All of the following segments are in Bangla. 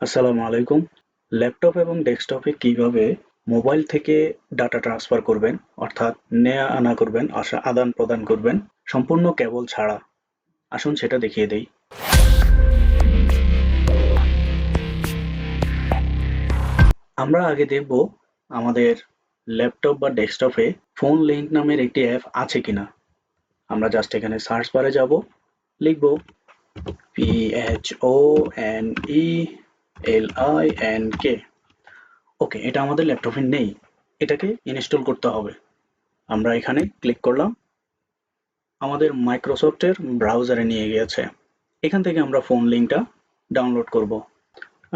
আসসালামু আলাইকুম। ল্যাপটপ এবং ডেস্কটপে কিভাবে মোবাইল থেকে ডাটা ট্রান্সফার করবেন, অর্থাৎ নেয়া আনা করবেন, আদান-প্রদান করবেন সম্পূর্ণ কেবল ছাড়া। আসুন সেটা দেখিয়ে দেই। আমরা আগে দেখব আমাদের ল্যাপটপ বা ডেস্কটপে ফোন লিংক নামের একটি অ্যাপ আছে কিনা। আমরা জাস্ট এখানে সার্চ বারে যাব, লিখব PHONELINK। ওকে, এটা আমাদের ল্যাপটপে নেই। এটাকে ইনস্টল করতে হবে। আমরা এখানে ক্লিক করলাম, আমাদের মাইক্রোসফটের ব্রাউজারে নিয়ে গিয়েছে। এখান থেকে আমরা ফোন লিঙ্কটা ডাউনলোড করব।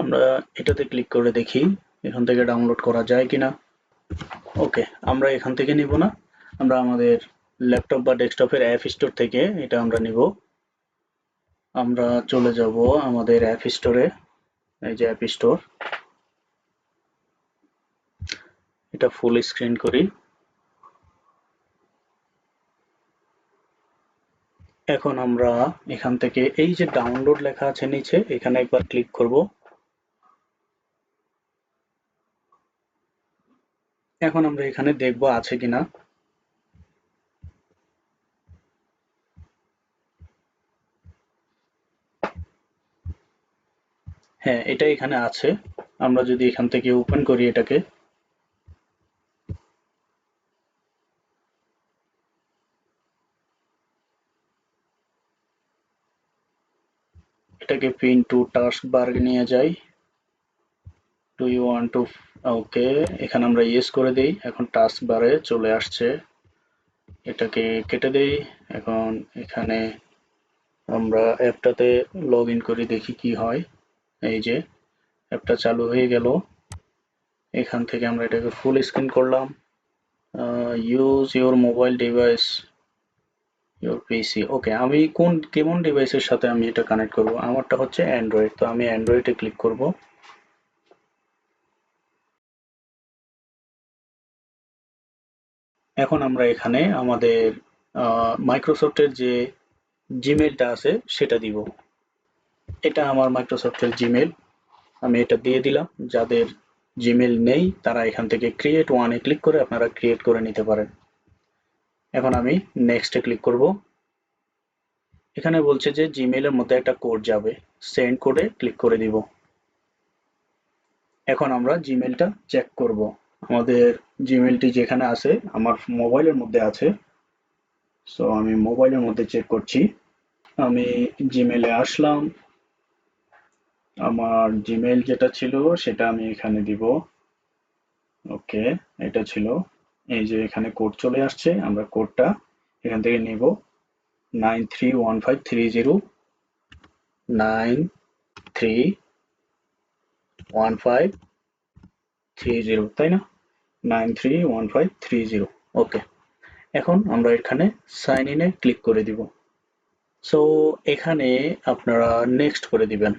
আমরা এটাতে ক্লিক করে দেখি এখান থেকে ডাউনলোড করা যায় কিনা। ওকে, আমরা এখান থেকে নিব না, আমরা আমাদের ল্যাপটপ বা ডেস্কটপের অ্যাপ স্টোর থেকে এটা আমরা নিব। আমরা চলে যাব আমাদের অ্যাপ স্টোরে, এই যে অ্যাপ স্টোর, এটা ফুল স্ক্রিন করি। এখন আমরা এখান থেকে এই যে ডাউনলোড লেখা আছে নিচে, এখানে একবার ক্লিক করব। এখন আমরা এখানে দেখব আছে কিনা। হ্যাঁ, এটা এখানে আছে। আমরা যদি এখান থেকে ওপেন করি এটাকে পিন টু টাস্ক বার নিয়ে যাই। ডু ইউ ওয়ান্ট টু, ওকে, এখানে আমরা ইয়েস করে দেই। এখন টাস্ক বারে চলে আসছে, এটাকে কেটে দেই। এখন এখানে আমরা অ্যাপটাতে লগ ইন করে দেখি কি হয়। এই যে অ্যাপটা চালু হয়ে গেল। এখান থেকে আমরা এটাকে ফুল স্ক্রিন করলাম। Use your mobile device, your PC. Okay, আমি কেমন ডিভাইসের সাথে আমি এটা কানেক্ট করব? আমারটা হচ্ছে অ্যান্ড্রয়েড, তো আমি অ্যান্ড্রয়েডে ক্লিক করব। এখন আমরা এখানে আমাদের মাইক্রোসফটের যে জিমেলটা আছে সেটা দিব। এটা আমার মাইক্রোসফটের জিমেল, আমি এটা দিয়ে দিলাম। যাদের জিমেল নেই তারা এখান থেকে ক্রিয়েট ওয়ানে ক্লিক করে আপনারা ক্রিয়েট করে নিতে পারেন। এখন আমি নেক্সটে ক্লিক করব। এখানে বলছে যে জিমেলের মধ্যে একটা কোড যাবে, সেন্ড কোডে ক্লিক করে দিব। এখন আমরা জিমেলটা চেক করব। আমাদের জিমেলটি যেখানে আছে আমার মোবাইলের মধ্যে আছে, সো আমি মোবাইলের মধ্যে চেক করছি। আমি জিমেলে আসলাম, আমার জিমেল যেটা ছিল সেটা আমি এখানে দিব। ওকে, এটা ছিল, এই যে এখানে কোড চলে আসছে, আমরা কোডটা এখান থেকে নিব। 931530, 931530, তাই না? 931530। ওকে, এখন আমরা এখানে সাইন ইনে ক্লিক করে দিব। সো এখানে আপনারা নেক্সট করে দিবেন।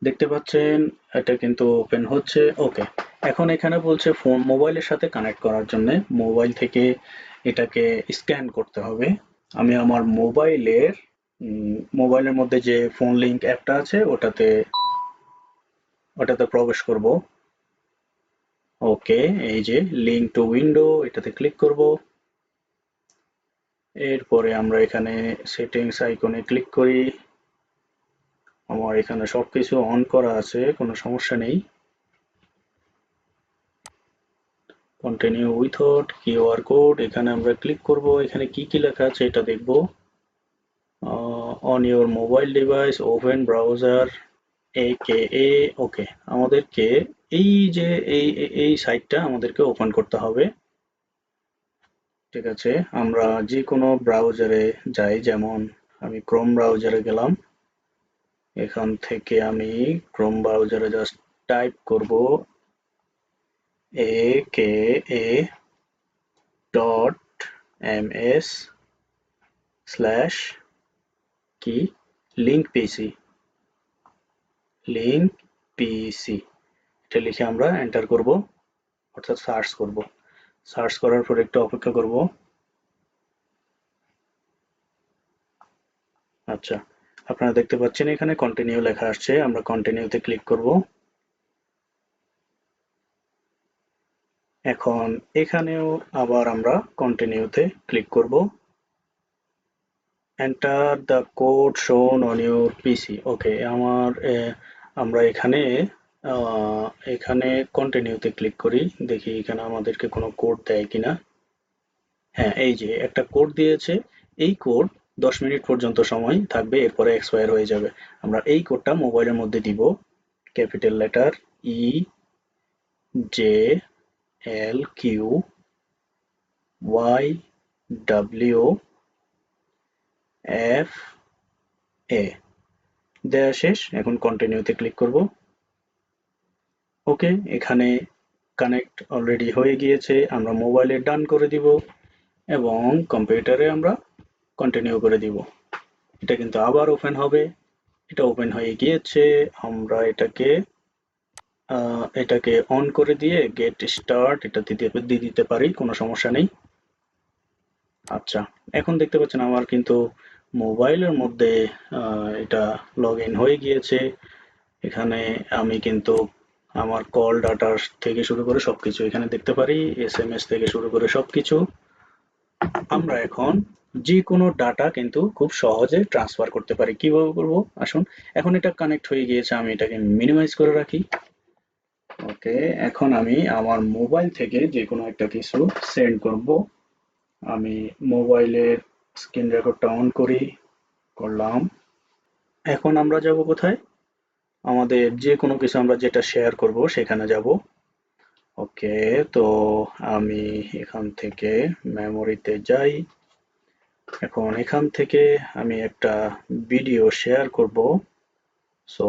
দেখতে পাচ্ছেন এটা কিন্তু ওপেন হচ্ছে। ওকে, এখন এখানে বলছে ফোন মোবাইলের সাথে কানেক্ট করার জন্য মোবাইল থেকে এটাকে স্ক্যান করতে হবে। আমি আমার মোবাইলের মধ্যে যে ফোন লিংক অ্যাপটা আছে ওটাতে প্রবেশ করব। ওকে, এই যে লিংক টু উইন্ডো, এটাতে ক্লিক করব। এরপরে আমরা এখানে সেটিংস আইকনে ক্লিক করি। আমার এখানে সবকিছু অন করা আছে, কোনো সমস্যা নেই। কন্টিনিউ উইথআউট কিউআর কোড, এখানে আমরা ক্লিক করব। এখানে কি কি লেখা আছে এটা দেখব। On your mobile device open browser AKA। ওকে, আমাদেরকে এই যে এই সাইটটা আমাদেরকে ওপেন করতে হবে। ঠিক আছে, আমরা যে কোনো ব্রাউজারে যাই, যেমন আমি ক্রোম ব্রাউজারে গেলাম। এখান থেকে আমি ক্রোম ব্রাউজারে জাস্ট টাইপ করব AKA ডট ms স্ল্যাশ কি লিঙ্ক পিসি, লিঙ্ক পিসি এটা লিখে আমরা এন্টার করব, অর্থাৎ সার্চ করব। সার্চ করার পর একটু অপেক্ষা করব। আচ্ছা, আপনারা দেখতে পাচ্ছেন এখানে কন্টিনিউ লেখা আসছে, আমরা কন্টিনিউতে ক্লিক করব। এখন এখানেও আবার আমরা কন্টিনিউতে ক্লিক করব। এন্টার দ্য কোড শোন অন ইউর পিসি। ওকে, আমরা এখানে আহ, এখানে কন্টিনিউতে ক্লিক করি, দেখি এখানে আমাদেরকে কোনো কোড দেয় কিনা। হ্যাঁ, এই যে একটা কোড দিয়েছে, এই কোড 10 মিনিট পর্যন্ত সময় থাকবে, এরপরে এক্সপায়ার হয়ে যাবে। আমরা এই কোডটা মোবাইলের মধ্যে দিব, ক্যাপিটাল লেটার EJLQYWFA দেয়া শেষ। এখন কন্টিনিউতে ক্লিক করব। ওকে, এখানে কানেক্ট অলরেডি হয়ে গিয়েছে, আমরা মোবাইলে ডান করে দিব এবং কম্পিউটারে আমরা কন্টিনিউ করে দিব। এটা কিন্তু আবার ওপেন হবে। এটা ওপেন হয়ে গিয়েছে, আমরা এটাকে অন করে দিয়ে গেট স্টার্ট এটা দিয়ে দিতে পারি, কোনো সমস্যা নেই। আচ্ছা, এখন দেখতে পাচ্ছেন আমার কিন্তু মোবাইলের মধ্যে এটা লগ ইন হয়ে গিয়েছে। এখানে আমি কিন্তু আমার কল ডাটা থেকে শুরু করে সবকিছু এখানে দেখতে পারি, এসএমএস থেকে শুরু করে সবকিছু। আমরা এখন যে কোনো ডাটা কিন্তু খুব সহজে ট্রান্সফার করতে পারি। কিভাবে করব আসুন। এখন এটা কানেক্ট হয়ে গিয়েছে, আমি এটাকে মিনিমাইজ করে রাখি। ওকে, এখন আমি আমার মোবাইল থেকে যে কোনো একটা কিছু সেন্ড করব। আমি মোবাইলের স্ক্রিন রেকর্ডটা অন করি, করলাম। এখন আমরা যাব কোথায়? আমাদের যে কোনো কিছু আমরা যেটা শেয়ার করব সেখানে যাব। ওকে, তো আমি এখান থেকে মেমোরিতে যাই। এখন এখান থেকে আমি একটা ভিডিও শেয়ার করব। সো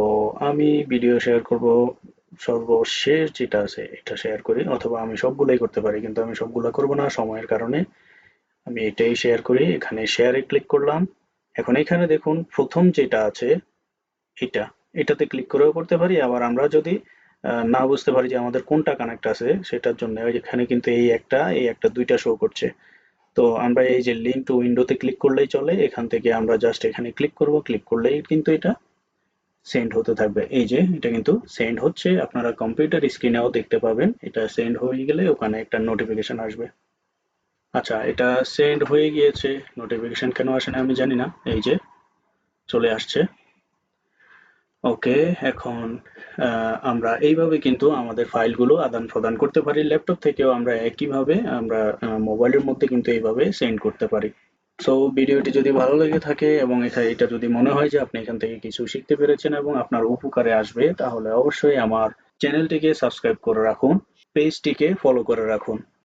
আমি ভিডিও শেয়ার করব, সর্বশেষ যেটা আছে এটা শেয়ার করি, অথবা আমি সবগুলোই করতে পারি, কিন্তু আমি সবগুলো করব না সময়ের কারণে। আমি এটাই শেয়ার করি, এখানে শেয়ারে ক্লিক করলাম। এখন এখানে দেখুন প্রথম যেটা আছে এটা, এটাতে ক্লিক করেও করতে পারি। আবার আমরা যদি না বুঝতে পারি যে আমাদের কোনটা কানেক্ট আছে, সেটার জন্য এখানে কিন্তু এই একটা দুইটা শো করছে। তো আমরা এই যে লিঙ্ক টু উইন্ডোতে ক্লিক করলেই চলে, এখান থেকে আমরা জাস্ট এখানে ক্লিক করব, ক্লিক করলেই কিন্তু এটা সেন্ড হতে থাকবে। এই যে এটা কিন্তু সেন্ড হচ্ছে, আপনারা কম্পিউটার স্ক্রিনেও দেখতে পাবেন, এটা সেন্ড হয়ে গেলে ওখানে একটা নোটিফিকেশন আসবে। আচ্ছা, এটা সেন্ড হয়ে গিয়েছে, নোটিফিকেশন কেন আসে না আমি জানি না, এই যে চলে আসছে। ওকে, এখন আমরা এইভাবে কিন্তু আমাদের ফাইলগুলো আদান প্রদান করতে পারি। ল্যাপটপ থেকেও আমরা একইভাবে আমরা মোবাইলের মধ্যে কিন্তু এইভাবে সেন্ড করতে পারি। সো ভিডিওটি যদি ভালো লেগে থাকে এবং এটা যদি মনে হয় যে আপনি এখান থেকে কিছু শিখতে পেরেছেন এবং আপনার উপকারে আসবে, তাহলে অবশ্যই আমার চ্যানেলটিকে সাবস্ক্রাইব করে রাখুন, পেজটিকে ফলো করে রাখুন।